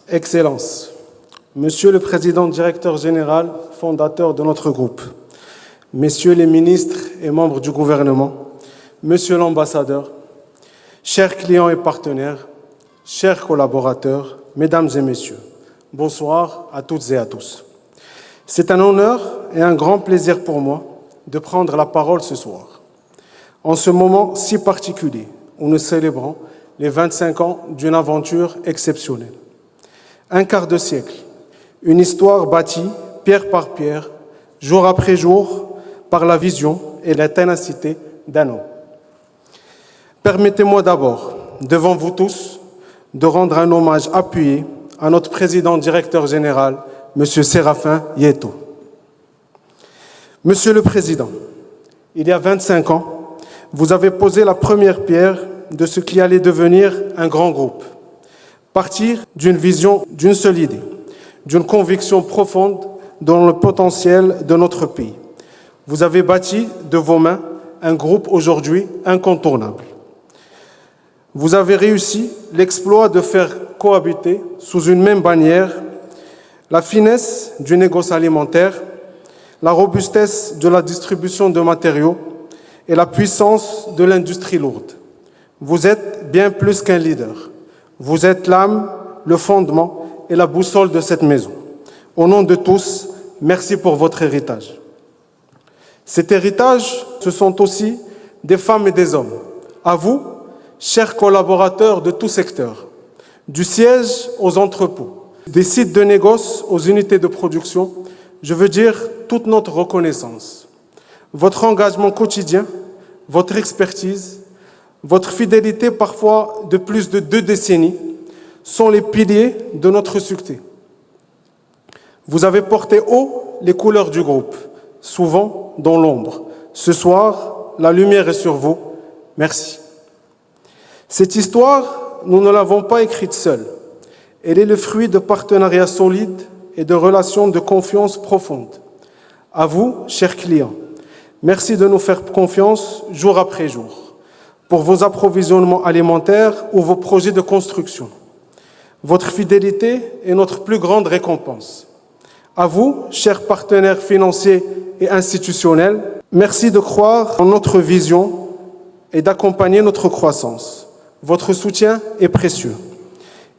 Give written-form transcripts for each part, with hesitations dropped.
Excellences, Monsieur le Président directeur général, fondateur de notre groupe, Messieurs les ministres et membres du gouvernement, Monsieur l'ambassadeur, chers clients et partenaires, chers collaborateurs, Mesdames et Messieurs, bonsoir à toutes et à tous. C'est un honneur et un grand plaisir pour moi de prendre la parole ce soir, en ce moment si particulier où nous célébrons les 25 ans d'une aventure exceptionnelle. Un quart de siècle, une histoire bâtie pierre par pierre, jour après jour, par la vision et la ténacité d'un homme. Permettez-moi d'abord, devant vous tous, de rendre un hommage appuyé à notre président directeur général, M. Séraphin Yéto. Monsieur le Président, il y a 25 ans, vous avez posé la première pierre de ce qui allait devenir un grand groupe. Partir d'une vision, d'une seule idée, d'une conviction profonde dans le potentiel de notre pays. Vous avez bâti de vos mains un groupe aujourd'hui incontournable. Vous avez réussi l'exploit de faire cohabiter sous une même bannière la finesse du négoce alimentaire, la robustesse de la distribution de matériaux et la puissance de l'industrie lourde. Vous êtes bien plus qu'un leader. Vous êtes l'âme, le fondement et la boussole de cette maison. Au nom de tous, merci pour votre héritage. Cet héritage, ce sont aussi des femmes et des hommes. À vous, chers collaborateurs de tous secteurs, du siège aux entrepôts, des sites de négoce aux unités de production, je veux dire toute notre reconnaissance. Votre engagement quotidien, votre expertise, votre fidélité parfois de plus de 2 décennies sont les piliers de notre succès. Vous avez porté haut les couleurs du groupe, souvent dans l'ombre. Ce soir, la lumière est sur vous. Merci. Cette histoire, nous ne l'avons pas écrite seule. Elle est le fruit de partenariats solides et de relations de confiance profondes. À vous, chers clients, merci de nous faire confiance jour après jour pour vos approvisionnements alimentaires ou vos projets de construction. Votre fidélité est notre plus grande récompense. À vous, chers partenaires financiers et institutionnels, merci de croire en notre vision et d'accompagner notre croissance. Votre soutien est précieux.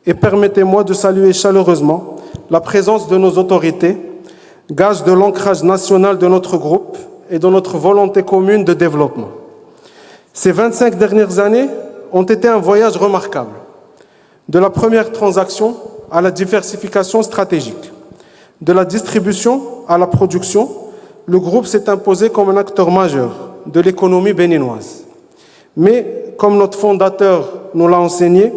Et permettez-moi de saluer chaleureusement la présence de nos autorités, gage de l'ancrage national de notre groupe et de notre volonté commune de développement. Ces 25 dernières années ont été un voyage remarquable, de la première transaction à la diversification stratégique, de la distribution à la production, le groupe s'est imposé comme un acteur majeur de l'économie béninoise. Mais, comme notre fondateur nous l'a enseigné,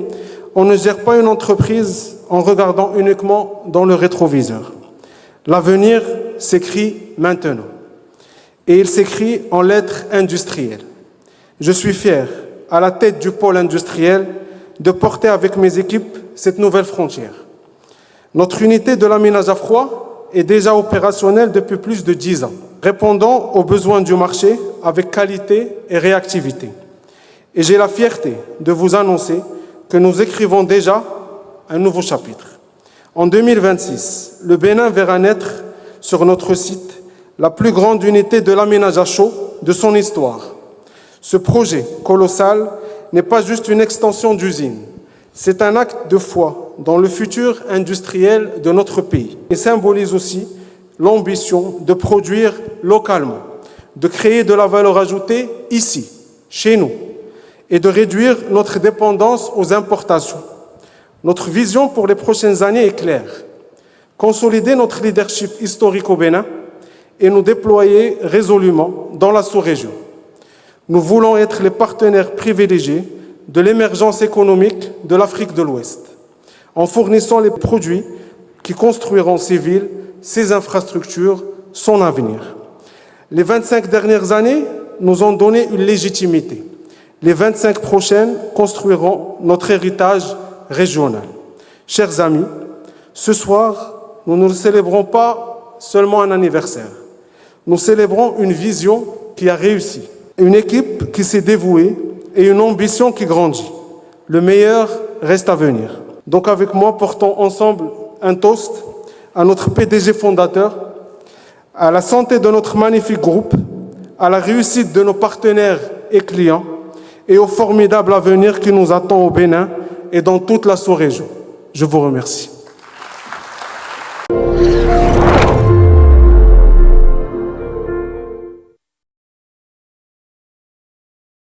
on ne gère pas une entreprise en regardant uniquement dans le rétroviseur. L'avenir s'écrit maintenant. Et il s'écrit en lettres industrielles. Je suis fier, à la tête du pôle industriel, de porter avec mes équipes cette nouvelle frontière. Notre unité de laminage à froid est déjà opérationnelle depuis plus de 10 ans, répondant aux besoins du marché avec qualité et réactivité. Et j'ai la fierté de vous annoncer que nous écrivons déjà un nouveau chapitre. En 2026, le Bénin verra naître sur notre site la plus grande unité de laminage à chaud de son histoire. Ce projet colossal n'est pas juste une extension d'usine, c'est un acte de foi dans le futur industriel de notre pays. Il symbolise aussi l'ambition de produire localement, de créer de la valeur ajoutée ici, chez nous, et de réduire notre dépendance aux importations. Notre vision pour les prochaines années est claire. Consolider notre leadership historique au Bénin et nous déployer résolument dans la sous-région. Nous voulons être les partenaires privilégiés de l'émergence économique de l'Afrique de l'Ouest, en fournissant les produits qui construiront ces villes, ces infrastructures, son avenir. Les 25 dernières années nous ont donné une légitimité. Les 25 prochaines construiront notre héritage régional. Chers amis, ce soir, nous ne célébrons pas seulement un anniversaire. Nous célébrons une vision qui a réussi, une équipe qui s'est dévouée et une ambition qui grandit. Le meilleur reste à venir. Donc avec moi, portons ensemble un toast à notre PDG fondateur, à la santé de notre magnifique groupe, à la réussite de nos partenaires et clients et au formidable avenir qui nous attend au Bénin et dans toute la sous-région. Je vous remercie.